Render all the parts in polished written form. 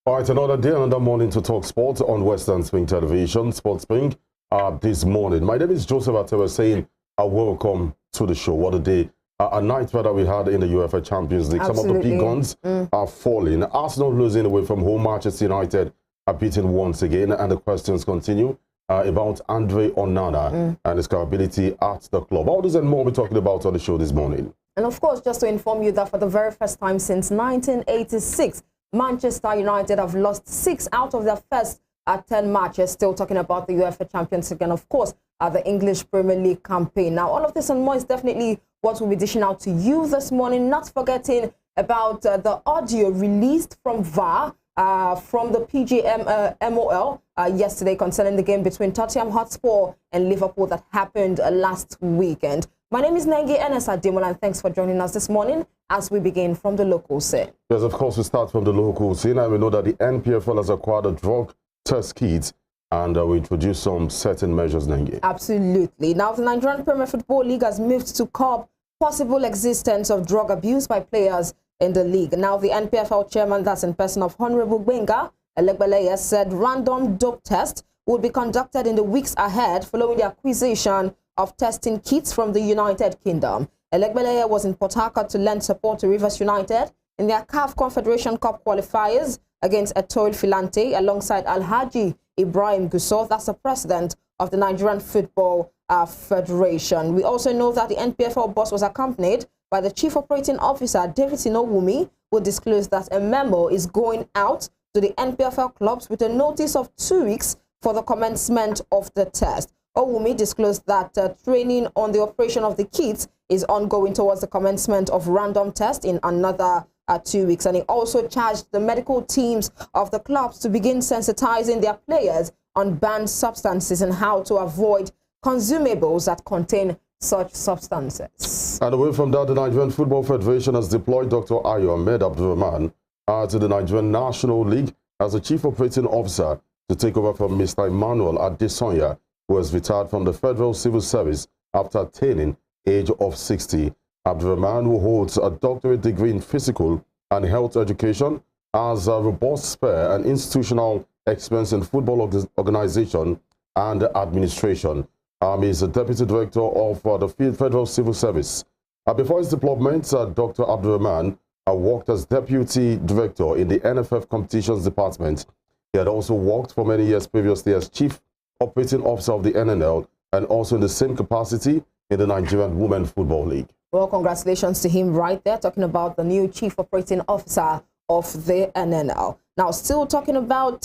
All right, another day, another morning to talk sports on Western Spring Television, Sports Spring, this morning. My name is Joseph ATEWE saying, welcome to the show. What a day, a night that we had in the UEFA Champions League. Absolutely. Some of the big guns are falling. Arsenal losing away from home, Manchester United are beaten once again, and the questions continue about Andre Onana and his capability at the club. All this and more we're talking about on the show this morning. And of course, just to inform you that for the very first time since 1986, Manchester United have lost 6 out of their first 10 matches. Still talking about the UEFA Champions League and, of course, the English Premier League campaign. Now, all of this and more is definitely what we'll be dishing out to you this morning. Not forgetting about the audio released from VAR from the MOL yesterday concerning the game between Tottenham Hotspur and Liverpool that happened last weekend. My name is NENGI and thanks for joining us this morning as we begin from the local scene. Yes, of course, we start from the local scene, and we know that the NPFL has acquired a drug test kit, and we introduced some certain measures, Nengi. Absolutely. Now, the Nigerian Premier Football League has moved to curb possible existence of drug abuse by players in the league. Now, the NPFL chairman, that's in person of Honorable Benga Elegbeleye, said random dope tests will be conducted in the weeks ahead following the acquisition of testing kits from the United Kingdom. Elegbeleye was in Port Harcourt to lend support to Rivers United in their CAF Confederation Cup qualifiers against ATEWE Filante alongside Alhaji Ibrahim Gusau, that's the president of the Nigerian Football Federation. We also know that the NPFL boss was accompanied by the Chief Operating Officer, David Sinowumi, who disclosed that a memo is going out to the NPFL clubs with a notice of 2 weeks for the commencement of the test. Owumi disclosed that training on the operation of the kits is ongoing towards the commencement of random tests in another 2 weeks. And he also charged the medical teams of the clubs to begin sensitizing their players on banned substances and how to avoid consumables that contain such substances. And away from that, the Nigerian Football Federation has deployed Dr. Ayo Ahmed Abdulrahman to the Nigerian National League as the Chief Operating Officer to take over from Mr. Emmanuel Adesonya, who has retired from the Federal Civil Service after attaining age of 60. Abdurrahman, who holds a doctorate degree in physical and health education, has a robust spare and institutional experience in football organization and administration. He is a deputy director of the Federal Civil Service. Before his deployment, Dr. Abdurrahman worked as deputy director in the NFF competitions department. He had also worked for many years previously as chief operating officer of the NNL and also in the same capacity in the Nigerian Women Football League. Well, congratulations to him right there, talking about the new chief operating officer of the NNL. Now, still talking about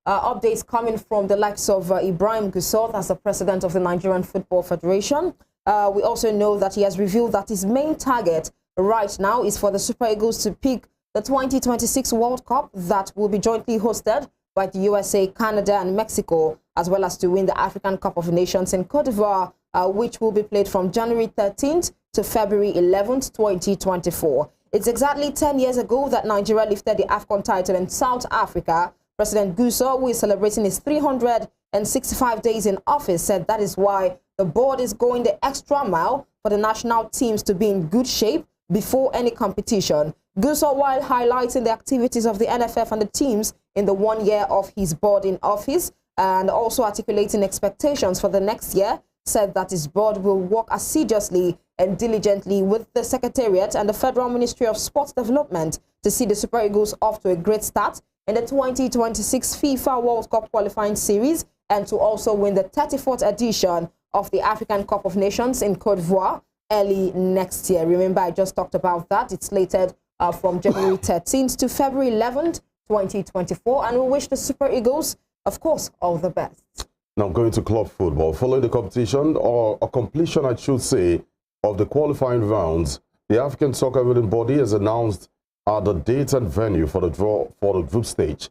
updates coming from the likes of Ibrahim Gusau, that's the president of the Nigerian Football Federation. We also know that he has revealed that his main target right now is for the Super Eagles to pick the 2026 World Cup that will be jointly hosted by the USA, Canada, and Mexico, as well as to win the African Cup of Nations in Cote d'Ivoire, which will be played from January 13th to February 11th, 2024. It's exactly 10 years ago that Nigeria lifted the AFCON title in South Africa. President Gusau, who is celebrating his 365 days in office, said that is why the board is going the extra mile for the national teams to be in good shape before any competition. Gusau, while highlighting the activities of the NFF and the teams in the 1 year of his board in office and also articulating expectations for the next year, said that his board will work assiduously and diligently with the Secretariat and the Federal Ministry of Sports Development to see the Super Eagles off to a great start in the 2026 FIFA World Cup qualifying series and to also win the 34th edition of the African Cup of Nations in Cote d'Ivoire early next year. Remember, I just talked about that. It's slated from January 13th to February 11th, 2024. And we wish the Super Eagles, of course, all the best. Now going to club football. Following the competition, or a completion, I should say, of the qualifying rounds, the African Soccer Ruling Body has announced the date and venue for the draw for the group stage.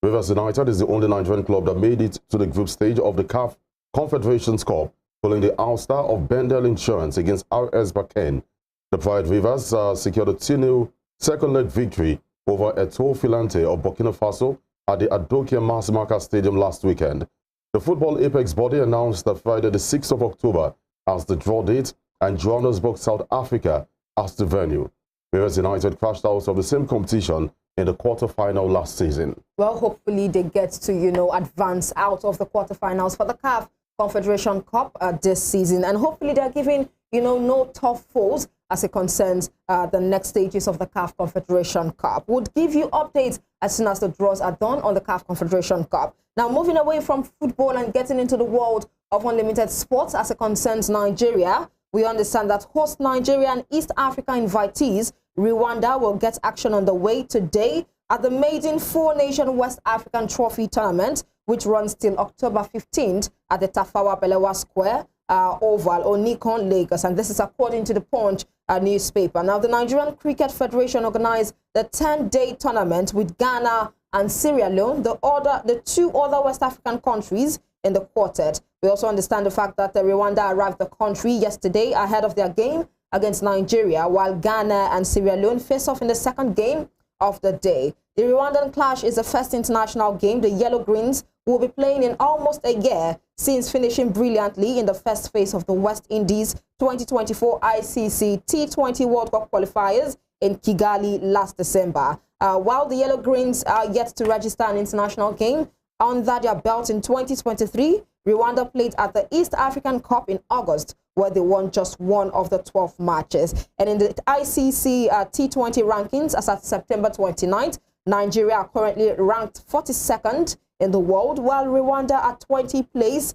Rivers United is the only Nigerian club that made it to the group stage of the CAF Confederations Cup, following the ouster of Bendel Insurance against RS Bakken. The Pride Rivers secured a 2-0 second-leg victory over ATEWE Filante of Burkina Faso at the Adokia Masimaka Stadium last weekend. The Football Apex Body announced that Friday the 6th of October as the draw date and Johannesburg, South Africa as the venue. Rivers United crashed out of the same competition in the quarterfinal last season. Well, hopefully they get to, advance out of the quarterfinals for the CAF Confederation Cup this season. And hopefully they're giving, no tough foes as it concerns the next stages of the CAF Confederation Cup. We'll give you updates as soon as the draws are done on the CAF Confederation Cup. Now, moving away from football and getting into the world of unlimited sports as it concerns Nigeria, we understand that host Nigeria and East Africa invitees, Rwanda, will get action on the way today at the maiden four-nation West African Trophy Tournament, which runs till October 15th at the Tafawa Balewa Square Oval, Onikon, Lagos. And this is according to the Punch newspaper. Now, the Nigerian Cricket Federation organized the 10-day tournament with Ghana and Sierra Leone, the two other West African countries in the quartet. We also understand the fact that Rwanda arrived the country yesterday ahead of their game against Nigeria, while Ghana and Sierra Leone face off in the second game of the day. The Rwandan clash is the first international game the Yellow Greens will be playing in almost a year since finishing brilliantly in the first phase of the West Indies 2024 ICC T20 World Cup qualifiers in Kigali last December. While the Yellow Greens are yet to register an international game under their belt in 2023, Rwanda played at the East African Cup in August, where they won just one of the 12 matches. And in the ICC T20 rankings, as at September 29th, Nigeria are currently ranked 42nd in the world, while Rwanda are 20th place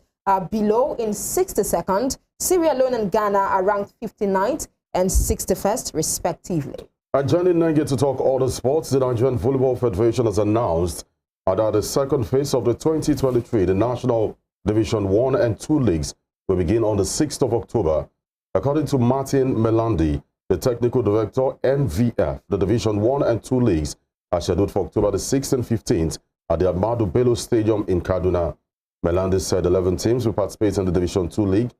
below in 62nd. Sierra Leone and Ghana are ranked 59th and 61st, respectively. Joining NENGI to talk other sports, the Nigerian Volleyball Federation has announced that the second phase of the 2023, the National Division 1 and 2 leagues, will begin on the 6th of October. According to Martin Melandi, the technical director, NVF, the Division 1 and 2 leagues are scheduled for October the 6th and 15th at the Ahmadu Bello Stadium in Kaduna. Melandi said 11 teams will participate in the Division 2 league.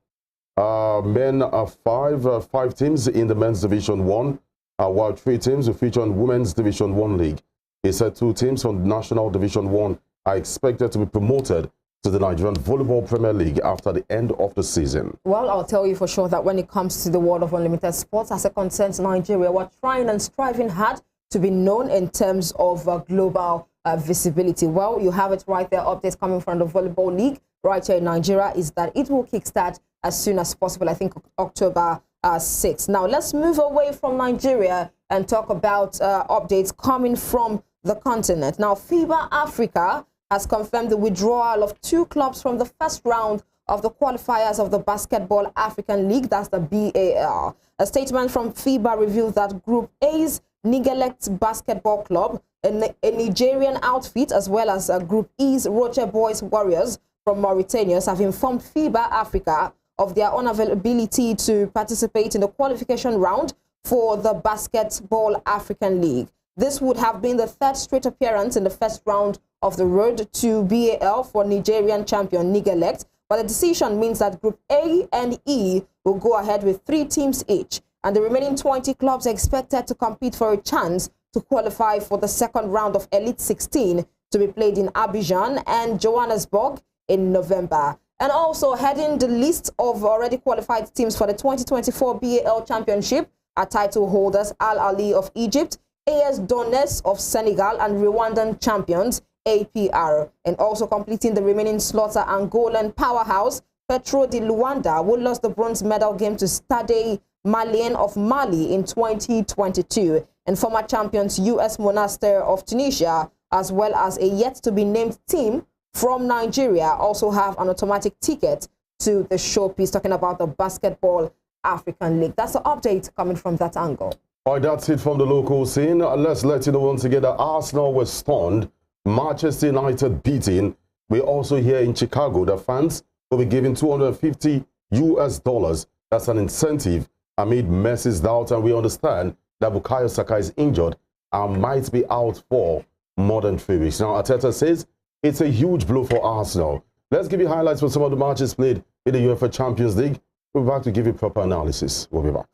Men are five teams in the men's Division 1, while 3 teams will feature in women's Division 1 league. He said 2 teams from the National Division 1 are expected to be promoted to the Nigerian Volleyball Premier League after the end of the season. Well, I'll tell you for sure that when it comes to the world of unlimited sports, as it concerns Nigeria, we're trying and striving hard to be known in terms of global visibility. Well, you have it right there. Updates coming from the Volleyball League right here in Nigeria is that it will kickstart as soon as possible, I think October 6th. Now, let's move away from Nigeria and talk about updates coming from the continent. Now, FIBA Africa has confirmed the withdrawal of 2 clubs from the first round of the qualifiers of the Basketball African League, that's the BAL. A statement from FIBA revealed that Group A's Nigelect Basketball Club, a Nigerian outfit, as well as Group E's Roche Boys Warriors from Mauritania, have informed FIBA Africa of their unavailability to participate in the qualification round for the Basketball African League. This would have been the 3rd straight appearance in the first round of the road to BAL for Nigerian champion Nigelect, but the decision means that Group A and E will go ahead with 3 teams each, and the remaining 20 clubs are expected to compete for a chance to qualify for the second round of Elite 16 to be played in Abidjan and Johannesburg in November. And also heading the list of already qualified teams for the 2024 BAL Championship are title holders Al Ali of Egypt, AS Douanes of Senegal, and Rwandan champions APR. And also completing the remaining slots are Angolan powerhouse Petro de Luanda, who lost the bronze medal game to Stade Malien of Mali in 2022, and former champions US Monastir of Tunisia, as well as a yet-to-be-named team from Nigeria, also have an automatic ticket to the showpiece, talking about the Basketball African League. That's the update coming from that angle. All right, that's it from the local scene. Let's let you know once again that Arsenal was stunned, Manchester United beaten. We also hear in Chicago that fans will be given $250 US. That's an incentive amid Messi's doubt, and we understand that Bukayo Saka is injured and might be out for more than 3 weeks. Now, Arteta says it's a huge blow for Arsenal. Let's give you highlights for some of the matches played in the UEFA Champions League. We'll be back to give you proper analysis. We'll be back.